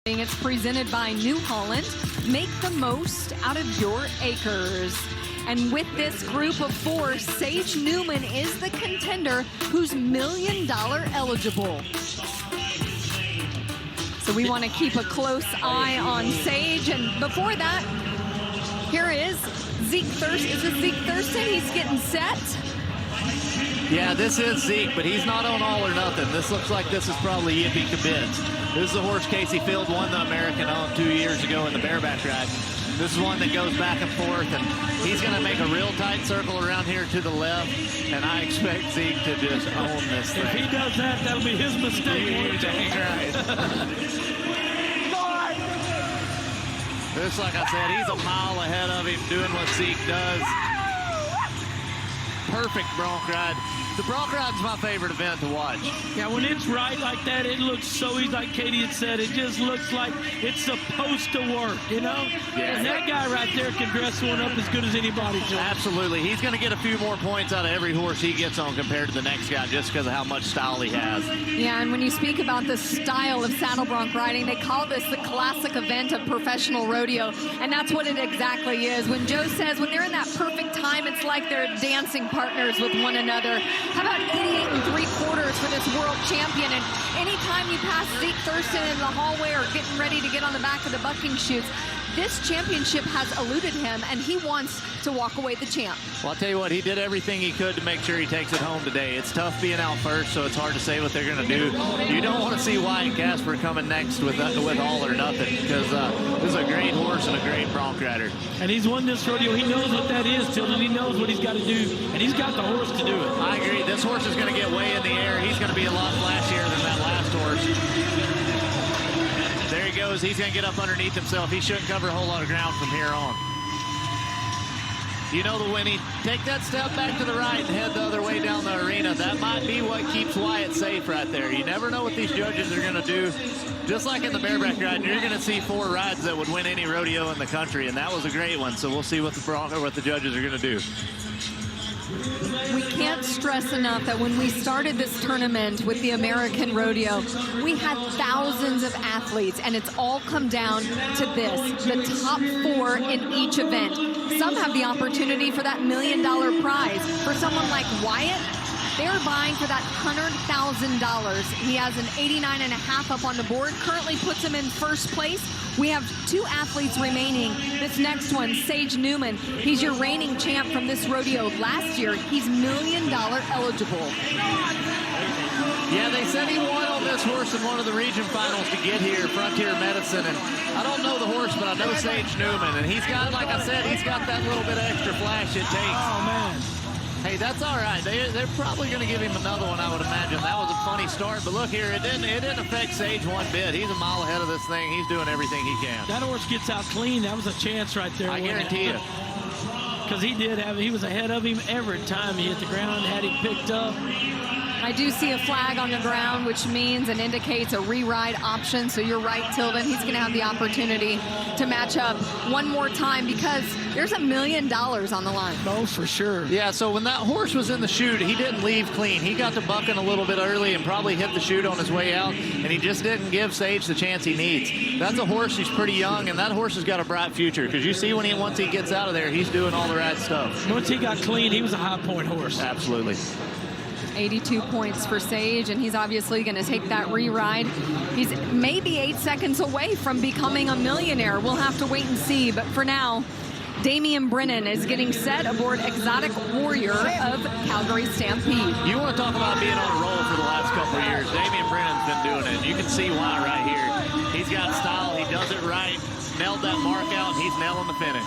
It's presented by New Holland. Make the most out of your acres. And with this group of 4, Sage Newman is the contender who's $1 million eligible. So we want to keep a close eye on Sage. And before that, here is Zeke Thurston. Is this Zeke Thurston? He's getting set. Yeah, this is Zeke, but he's not on All or Nothing. This looks like this is probably Yippee Kibitz. This is the horse Casey Field won the American on 2 years ago in the bareback ride. This is one that goes back and forth, and he's going to make a real tight circle around here to the left, and I expect Zeke to just own this thing. If he does that, that'll be his mistake. You're dang right. This, like I said, he's a mile ahead of him doing what Zeke does. Perfect bronc ride. The bronc ride's my favorite event to watch. Yeah, when it's right like that, it looks so easy. Like Katie had said, it just looks like it's supposed to work, you know? Yeah. And that guy right there can dress one up as good as anybody, Joe. Absolutely. He's going to get a few more points out of every horse he gets on compared to the next guy just because of how much style he has. Yeah, and when you speak about the style of saddle bronc riding, they call this the classic event of professional rodeo, and that's what it exactly is. When Joe says when they're in that perfect time, it's like they're dancing partners with one another. How about 88 3/4 for this world champion? And anytime you pass Zeke Thurston in the hallway or getting ready to get on the back of the bucking chutes, this championship has eluded him, and he wants to walk away the champ. Well, I'll tell you what, he did everything he could to make sure he takes it home today. It's tough being out first, so it's hard to say what they're going to do. You don't want to see Wyatt Casper coming next with All or Nothing, because this is a great horse and a great bronc rider. And he's won this rodeo. He knows what that is, Tilden. He knows what he's got to do, and he's got the horse to do it. I agree. This horse is going to get way in the air. He's going to be a lot flashier than that last horse. There he goes. He's going to get up underneath himself. He shouldn't cover a whole lot of ground from here on. You know, when he take that step back to the right and head the other way down the arena, that might be what keeps Wyatt safe right there. You never know what these judges are going to do. Just like in the bareback ride, you're going to see 4 rides that would win any rodeo in the country, and that was a great one. So we'll see what the judges are going to do. We can't stress enough that when we started this tournament with the American Rodeo, we had thousands of athletes, and it's all come down to this, the top 4 in each event. Some have the opportunity for that $1 million prize. For someone like Wyatt, they're vying for that $100,000. He has an 89.5 up on the board, currently puts him in first place. We have 2 athletes remaining. This next one, Sage Newman, he's your reigning champ from this rodeo last year. He's $1 million eligible. Yeah, they said he won on this horse in one of the region finals to get here, Frontier Medicine. And I don't know the horse, but I know Sage Newman. And he's got, like I said, he's got that little bit of extra flash it takes. Oh, man. Hey, that's all right. They're probably going to give him another one, I would imagine. That was a funny start, but look here, it didn't affect Sage one bit. He's a mile ahead of this thing. He's doing everything he can. That horse gets out clean. That was a chance right there. I guarantee you. Because he was ahead of him every time he hit the ground, had him picked up. I do see a flag on the ground, which means and indicates a re-ride option. So you're right, Tilden. He's going to have the opportunity to match up one more time because there's $1 million on the line. Oh, for sure. Yeah, so when that horse was in the chute, he didn't leave clean. He got to bucking a little bit early and probably hit the chute on his way out, and he just didn't give Sage the chance he needs. That's a horse who's pretty young, and that horse has got a bright future because you see once he gets out of there, he's doing all the right stuff. Once he got clean, he was a high-point horse. Absolutely. 82 points for Sage, and he's obviously going to take that re-ride. He's maybe 8 seconds away from becoming a millionaire. We'll have to wait and see, but for now, Damian Brennan is getting set aboard Exotic Warrior of Calgary Stampede. You want to talk about being on a roll for the last couple of years. Damian Brennan's been doing it. You can see why right here. He's got style. He does it right. Nailed that mark out. He's nailing the finish.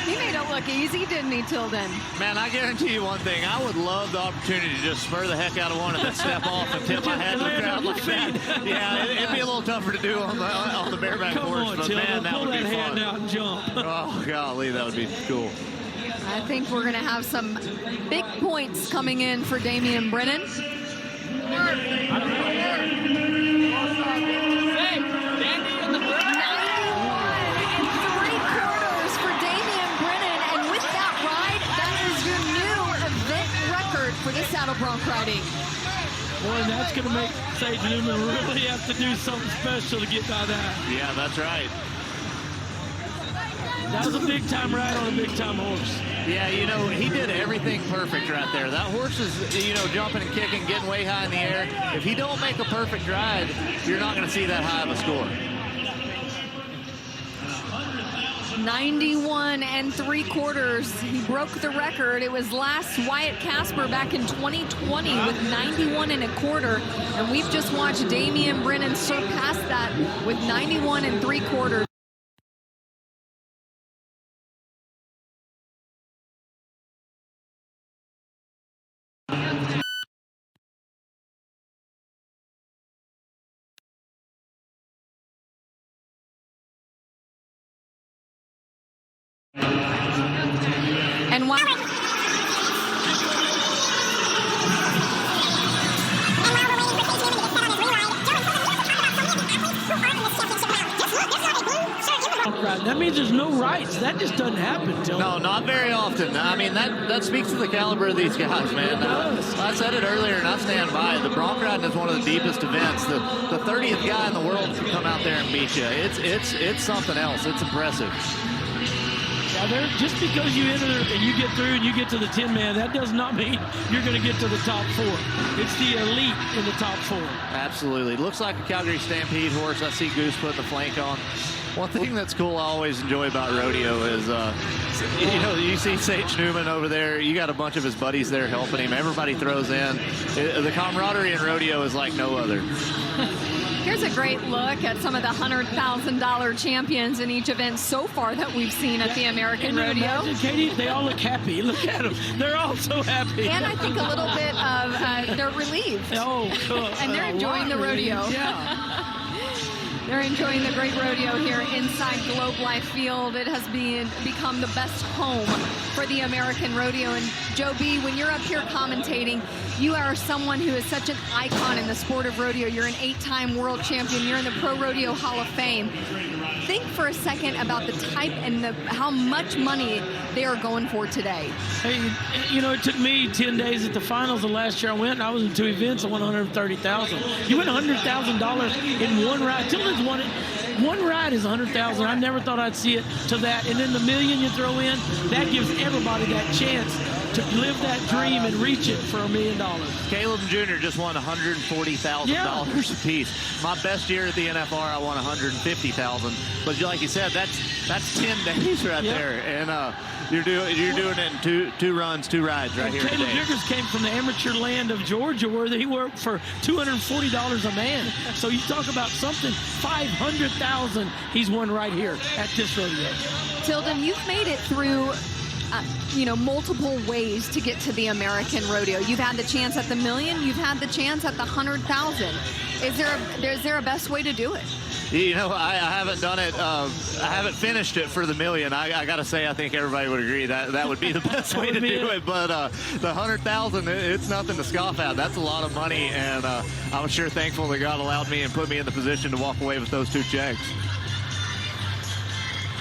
He made it look easy, didn't he, Tilden? Man, I guarantee you one thing. I would love the opportunity to just spur the heck out of one and then step off and tip my head to the crowd like that. Yeah, it'd be a little tougher to do on the bareback horse, but man, that would be fun. Hand out and jump. Oh, golly, that would be cool. I think we're going to have some big points coming in for Damian Brennan. For this saddle bronc riding. Boy, that's That's going to make Sage Newman really have to do something special to get by that. Yeah, that's right. That was a big-time ride on a big-time horse. Yeah, you know, he did everything perfect right there. That horse is, you know, jumping and kicking, getting way high in the air. If he don't make a perfect ride, you're not going to see that high of a score. 91 3/4. He broke the record. It was last Wyatt Casper back in 2020 with 91 1/4. And we've just watched Damian Brennan surpass that with 91 3/4. And while That means there's no rights. That just doesn't happen, Dylan. No, not very often. I mean, that speaks to the caliber of these guys, man. I said it earlier, and I stand by it. The bronc riding is one of the deepest events. The 30th guy in the world can come out there and beat you. It's something else. It's impressive. Yeah, just because you enter and you get through and you get to the 10-man, that does not mean you're going to get to the top 4. It's the elite in the top 4. Absolutely. Looks like a Calgary Stampede horse. I see Goose putting the flank on. One thing that's cool I always enjoy about rodeo is, you know, you see Sage Newman over there. You got a bunch of his buddies there helping him. Everybody throws in. The camaraderie in rodeo is like no other. here's a great look at some of the $100,000 champions in each event so far that we've seen at the American Rodeo. Imagine, Katie, they all look happy. Look at them. They're all so happy. And I think a little bit of they're relieved. Oh, cool. And they're enjoying the rodeo. Yeah. They're enjoying the great rodeo here inside Globe Life Field. It has become the best home for the American Rodeo. And Joe B., when you're up here commentating, you are someone who is such an icon in the sport of rodeo. You're an 8-time world champion. You're in the Pro Rodeo Hall of Fame. Think for a second about the type and how much money they are going for today. Hey, you know, it took me 10 days at the finals. The last year I went, and I was in 2 events. I won $130,000. You win $100,000 in one ride. Tilden's won it. One ride is $100,000. I never thought I'd see it to that. And then the million you throw in, that gives everybody that chance to live that dream and reach it for $1 million. Caleb Jr. just won $140,000 apiece. My best year at the NFR, I won $150,000. But like you said, that's 10 days right there, and you're doing it in two runs, 2 rides right here. Caleb Jr. came from the amateur land of Georgia, where he worked for $240 a man. So you talk about something, $500,000 he's won right here at this rodeo. Tilden, you've made it through multiple ways to get to the American Rodeo. You've had the chance at the $1 million. You've had the chance at the $100,000. Is there a best way to do it? You know, I haven't done it. I haven't finished it for the $1 million. I got to say, I think everybody would agree that would be the best way to do it. But the $100,000, it's nothing to scoff at. That's a lot of money, and I'm sure thankful that God allowed me and put me in the position to walk away with those 2 checks.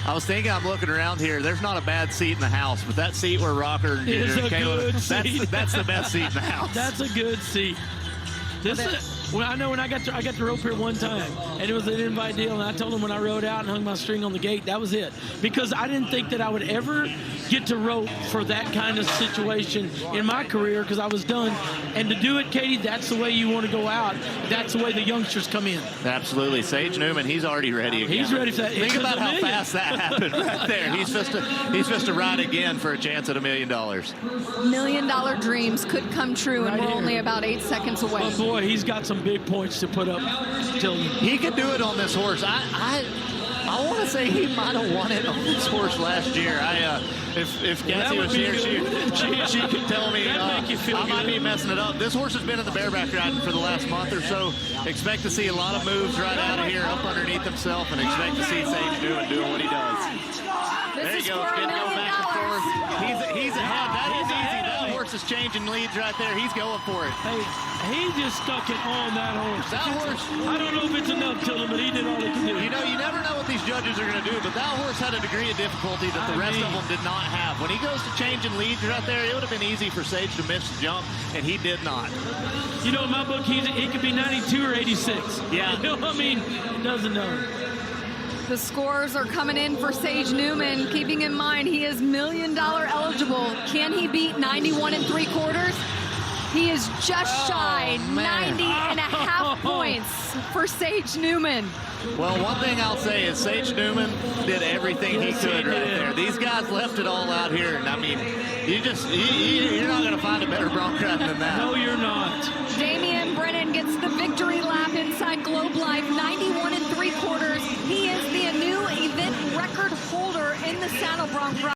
I was thinking, I'm looking around here. There's not a bad seat in the house, but that seat where Rocker is a Caleb, good seat. That's the best seat in the house. That's a good seat. Well, I know when I got to rope here one time, and it was an invite deal, and I told him when I rode out and hung my string on the gate, that was it. Because I didn't think that I would ever get to rope for that kind of situation in my career, because I was done. And to do it, Katie, that's the way you want to go out. That's the way the youngsters come in. Absolutely. Sage Newman, he's already ready again. He's ready for that. Think about how fast that happened right there. He's supposed to ride again for a chance at $1 million. $1 million dreams could come true, and we're only about 8 seconds away. But boy, he's got some big points to put up. He could do it on this horse. I want to say he might have won it on this horse last year. If Cassie was here, she could tell me. I might be messing it up. This horse has been in the bareback riding for the last month or so. Expect to see a lot of moves right out of here, up underneath himself, and expect to see Sage doing what he does. There he goes, getting go back and forth. He's ahead. That is easy. That horse gets his change in leads right there, he's going for it. Hey, he just stuck it on that horse. That horse. I don't know if it's enough, Tilden, but he did all he could do. You know, you never know what these judges are going to do, but that horse had a degree of difficulty that the rest of them did not have. When he goes to change in leads right there, it would have been easy for Sage to miss the jump, and he did not. You know, in my book, he could be 92 or 86. Yeah. You know, I mean, he doesn't know. The scores are coming in for Sage Newman, keeping in mind he is $1 million eligible. Can he beat 91 3/4? He is just shy, 90.5 points for Sage Newman. Well, one thing I'll say is Sage Newman did everything he could right there. These guys left it all out here, and I mean, you're not going to find a better bronc ride than that. No, you're not. Damian Brennan gets the victory lap inside Globe Life, 91 3/4. He is the new event record holder in the saddle bronc ride.